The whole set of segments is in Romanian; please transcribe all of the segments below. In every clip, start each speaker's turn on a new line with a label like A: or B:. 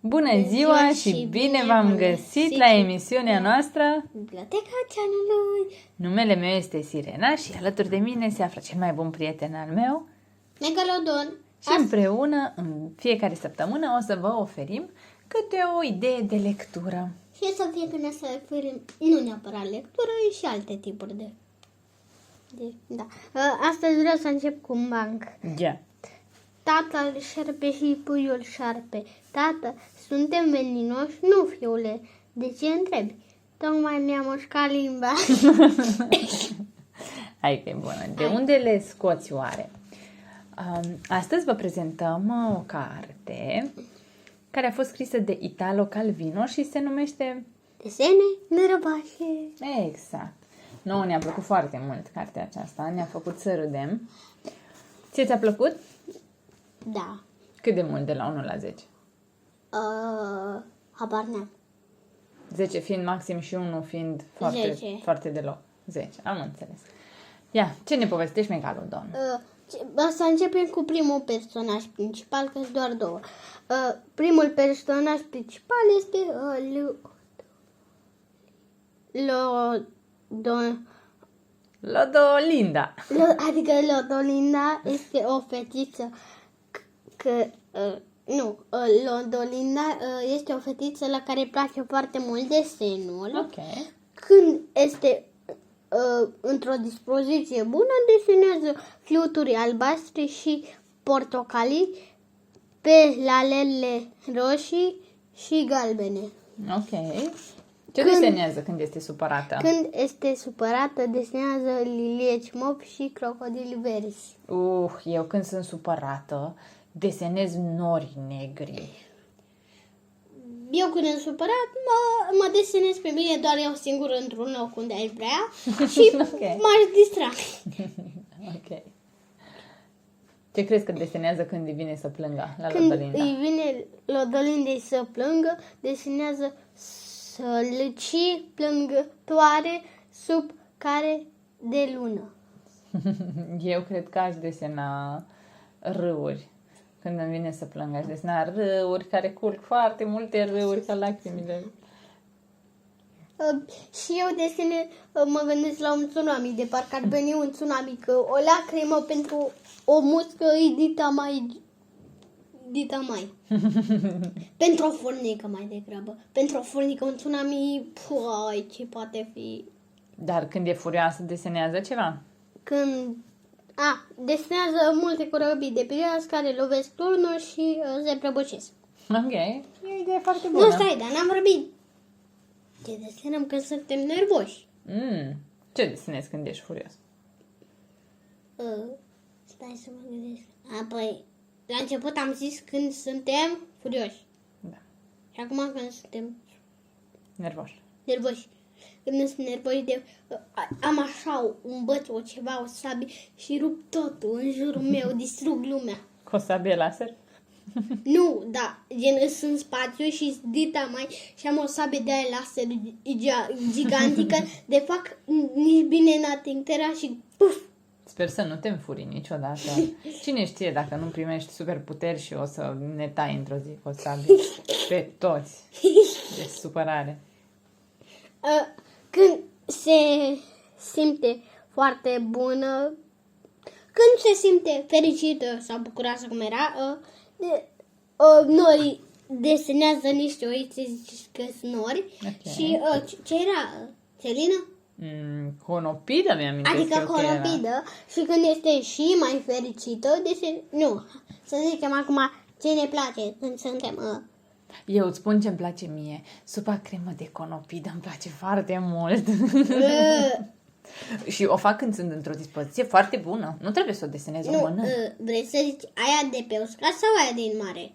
A: Bună ziua și bine v-am găsit la emisiunea noastră
B: Biblioteca Channel-ului.
A: Numele meu este Sirena și alături de mine se află cel mai bun prieten al meu
B: Megalodon.
A: și împreună, în fiecare săptămână, o să vă oferim câte o idee de lectură.
B: Și să fie când să oferim nu neapărat lectură, și alte tipuri de da. Astăzi vreau să încep cu un banc.
A: Yeah.
B: Tatăl șarpe și puiul șarpe. Tată, suntem veninoși? Nu, fiule. De ce întrebi? Tocmai mi-a mușcat limba.
A: Hai că e bună. De unde le scoți oare? Astăzi vă prezentăm o carte care a fost scrisă de Italo Calvino și se numește
B: Desene nărăbașe.
A: Exact. Nouă ne-a plăcut foarte mult cartea aceasta, ne-a făcut să râdem. Ți-a plăcut?
B: Da.
A: Cât de mult de la 1 la 10?
B: Habar n-am.
A: 10 fiind maxim și 1 fiind foarte,
B: 10.
A: foarte deloc. 10, am înțeles. Ia, ce ne povestești, Megalodon?
B: Să începem cu primul personaj principal, că sunt doar două. Primul personaj principal este
A: Lodolinda.
B: adică Lodolinda este o fetiță Lodolinda este o fetiță la care îi place foarte mult desenul.
A: Ok.
B: Când este într-o dispoziție bună, desenează fluturi albastre și portocalii pe lalele roșii și galbene.
A: Ok. Ce desenează când este supărată?
B: Când este supărată, desenează lilieci mop și crocodili verzi.
A: Eu când sunt supărată, desenez nori negri.
B: Eu când sunt supărat, mă desenez pe mine doar eu singur într-un loc unde aș vrea și m-aș distra.
A: Ok. Ce crezi că desenează când îi vine să plângă la
B: Când
A: Lodolinda?
B: îi vine Lodolindei să plângă, desenează sălcii plângătoare sub care de lună.
A: Eu cred că aș desena râuri. Când îmi vine să plâng, aș desena râuri care curg foarte multe râuri ca lacrimile.
B: Și eu desenez, mă gândesc la un tsunami, de parcă ar veni un tsunami, că o lacrimă pentru o muscă e dita mai. Pentru o furnică mai degrabă. Pentru o furnică un tsunami, ce poate fi.
A: Dar când e furioasă, desenează ceva.
B: Când desenează multe corăbii de pirați care lovesc turnuri și se prăbușesc.
A: Ok, e o idee foarte bună.
B: Nu, stai, dar n-am vorbit. Ce desenăm când suntem nervoși?
A: Ce desenezi când ești furios?
B: Stai să mă gândesc. Păi, la început am zis când suntem furioși.
A: Da.
B: Și acum când suntem
A: Nervoși.
B: nervoși. Când sunt nervoși am așa un băț, o ceva, o sabie și rup totul în jurul meu, distrug lumea.
A: Cu o sabie laser?
B: Nu, da, gen sunt în spațiu și dita mai și am o sabie de aia laser gigantică de fac nici bine n-ating terra și puf!
A: Sper să nu te înfuri niciodată. Cine știe dacă nu primești superputeri și o să ne tai într-o zi cu o sabie pe toți de supărare.
B: Când se simte foarte bună, când se simte fericită sau bucuroasă cum era, nori desenează niște oițe, zici că sunt nori.
A: Okay.
B: Și ce era? Celina?
A: Conopidă mi-am amintesc
B: Adică
A: eu că era.
B: conopidă și când este și mai fericită, nu, să zicem acum ce ne place când suntem...
A: Eu îți spun ce îmi place mie. Supa cremă de conopidă îmi place foarte mult. Și o fac când sunt într-o dispoziție foarte bună. Nu trebuie să o desenez, o mănânc.
B: Vrei să zici aia de pe uscat sau aia din mare?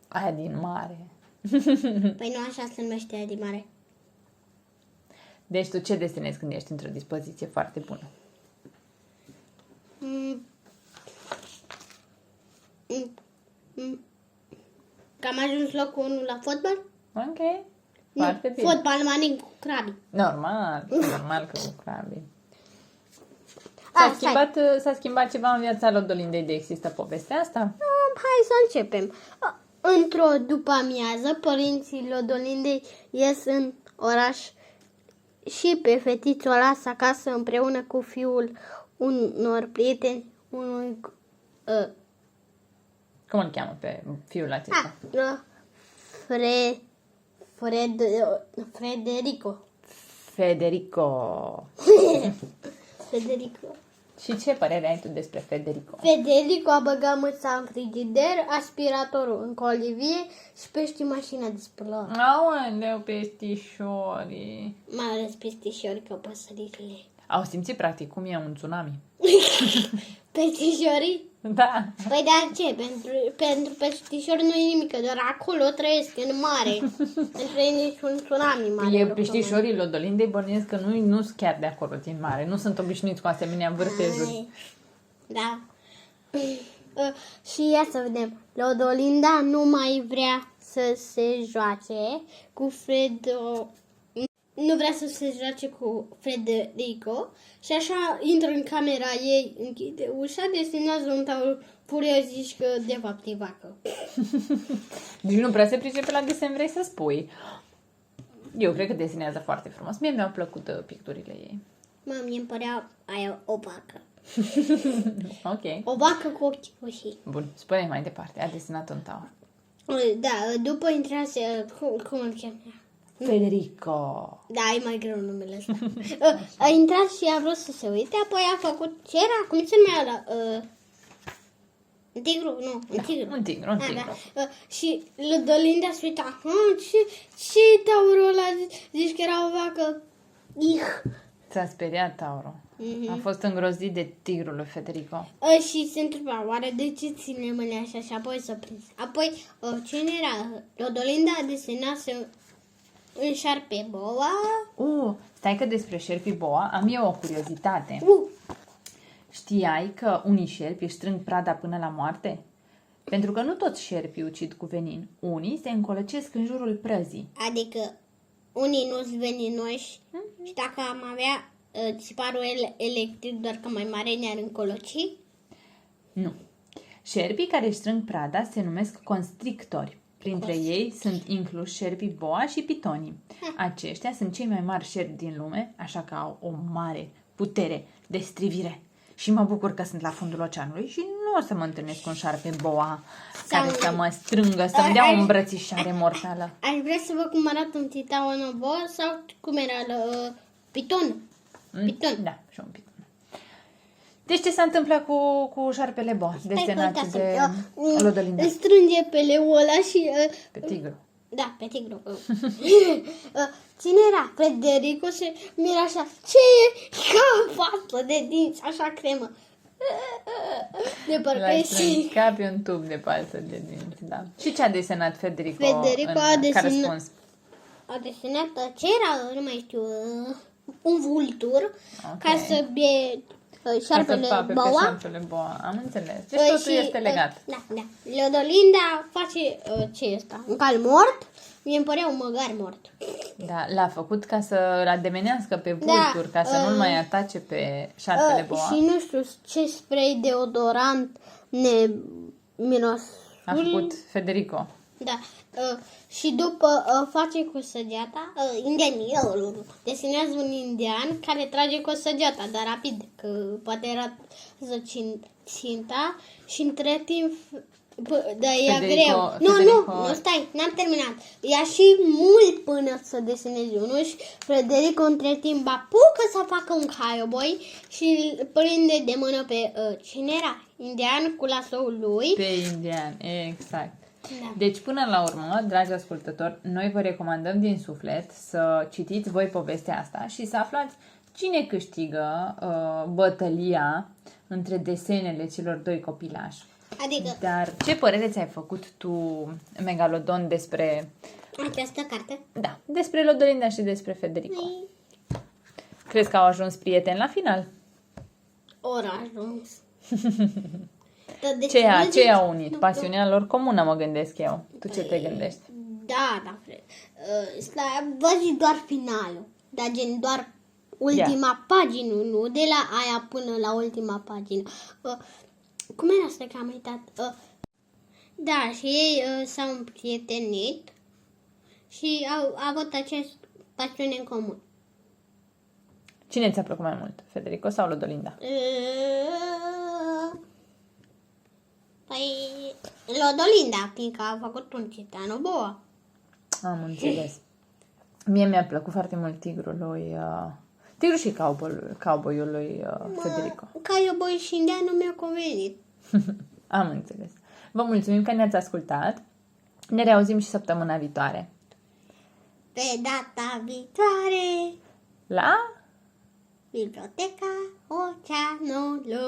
A: Aia din mare.
B: Păi nu așa se numește aia din mare.
A: Deci tu ce desenezi când ești într-o dispoziție foarte bună?
B: Că am ajuns locul 1 la fotbal?
A: Ok. Foarte bine.
B: Fotbal manin cu crabi.
A: Normal că cu crabii. S-a schimbat ceva în viața Lodolindei de există povestea asta?
B: Hai să începem. Într-o după-amiază, părinții Lodolindei ies în oraș și pe fetiță o lasă acasă împreună cu fiul unor prieteni, unui...
A: Cum îl cheamă pe fiul acesta?
B: Frederico.
A: Federico.
B: Federico.
A: Și ce părere ai tu despre Federico?
B: Federico a băgat mâța în frigider, aspiratorul în colivie și pești mașina de spălat.
A: Aoleu, peștișorii.
B: Mai ales peștișori ca păsăricile.
A: Au simțit practic cum e un tsunami.
B: Peștișorii?
A: Da.
B: Păi de ce? Pentru peștișori nu e nimic, doar acolo trăiesc în mare. Pentru ei nici un tsunami mare.
A: E peștișorii Lodolindei bănuiesc că nu sunt chiar de acolo din mare. Nu sunt obișnuiți cu asemenea vârtejuri.
B: Da. Și ia să vedem. Lodolinda nu mai vrea să se joace cu nu vrea să se joace cu Federico și așa intră în camera ei, închide ușa, desenează un taur furios, zici că de fapt e vacă.
A: Deci nu prea se pricepe la desen, vrei să spui. Eu cred că desenează foarte frumos. Mie mi-au plăcut picturile ei.
B: Mie îmi părea aia o vacă.
A: Ok.
B: O vacă cu ochi roșii.
A: Bun, spune mai departe. A desenat un taur.
B: Da, după intrase, cum îl cheamă?
A: Federico.
B: Da, e mai greu numele ăsta. A intrat și a vrut să se uite, apoi a făcut, ce era? Cum se numea ăla? Un tigru? Nu, un tigru.
A: Un tigru.
B: Da. Și Lodolinda se uita, ce taurul ăla? Zici că era o vacă?
A: S-a speriat taurul. A fost îngrozit de tigrul lui Federico.
B: Și se întreba, oare de ce ține mâine așa? Și apoi s-a prins. Apoi, cine era? Lodolinda desenase un șarpe boa.
A: Stai că despre șerpii boa am eu o curiozitate. Știai că unii șerpi își strâng prada până la moarte? Pentru că nu toți șerpii ucid cu venin. Unii se încolăcesc în jurul prăzii.
B: Adică unii nu sunt veninoși și dacă am avea țiparul electric, doar că mai mare, ne-ar încoloci?
A: Nu. Șerpii care își strâng prada se numesc constrictori. Printre ei sunt incluși șerpii boa și pitonii. Aceștia sunt cei mai mari șerpi din lume, așa că au o mare putere de strivire. Și mă bucur că sunt la fundul oceanului și nu o să mă întâlnesc cu un șarpe boa care să mă strângă, să-mi dea o îmbrățișare mortală.
B: Aș vrea să văd cum arată un titan boa sau cum era piton. Piton.
A: Da, și un piton. Deci ce s-a întâmplat cu șarpele boa, desenat de Lodolinda?
B: Îl strânge pe leul ăla și...
A: Pe tigru.
B: Da, pe tigru. Cine era? Federico și mira așa, ce e? Ca pastă de dinți, așa cremă. De parcă
A: L-ai
B: și...
A: ca pe un tub de pastă de dinți, da. Și ce a desenat Federico,
B: Federico
A: ca răspuns?
B: A desenat, ce era? Nu mai știu, un vultur, ca să bie șarpele boa.
A: Șarpele boa. Am înțeles. Deci totul este legat.
B: Da. Lodolinda face ce e ăsta? Un cal mort? Mie îmi părea un măgar mort.
A: Da, l-a făcut ca să-l ademenească pe vultur, ca să nu-l mai atace pe șarpele boa.
B: Și nu știu ce spray deodorant mirosul.
A: A făcut Federico.
B: Da. Și după face cu săgeata, indianii, desenează un indian care trage cu săgeata, dar rapid, că poate era ținta și între timp, da, e greu. Nu, stai, n-am terminat. Ia și mult până să desenezi unul și Federico între timp apucă să facă un cowboy și îl prinde de mână pe cine era? Indian cu lasoul lui.
A: Pe indian, exact. Da. Deci, până la urmă, dragi ascultători, noi vă recomandăm din suflet să citiți voi povestea asta și să aflați cine câștigă bătălia între desenele celor doi copilași.
B: Adică...
A: Dar ce părere ți-ai făcut tu, Megalodon, despre...
B: această carte?
A: Da, despre Lodolinda și despre Federico. Crezi că au ajuns prieteni la final?
B: Ori ajuns.
A: Ce i-a unit? Pasiunea lor comună, mă gândesc eu. Tu ce te gândești?
B: Da, văd doar finalul. Dar gen doar ultima pagină, nu de la aia până la ultima pagină. Cum era asta că am uitat? Da, și ei s-au împrietenit și au avut aceeași pasiune în comun.
A: Cine ți-a plăcut mai mult, Federico sau Lodolinda?
B: Păi, Lodolinda, fiindcă a făcut un Citano Boa.
A: Am înțeles. Mie mi-a plăcut foarte mult tigru și cowboyul lui Federico.
B: Ca eu boi și indian nu mi-a convenit.
A: Am înțeles. Vă mulțumim că ne-ați ascultat. Ne reauzim și săptămâna viitoare.
B: Pe data viitoare,
A: La
B: Biblioteca Oceanului.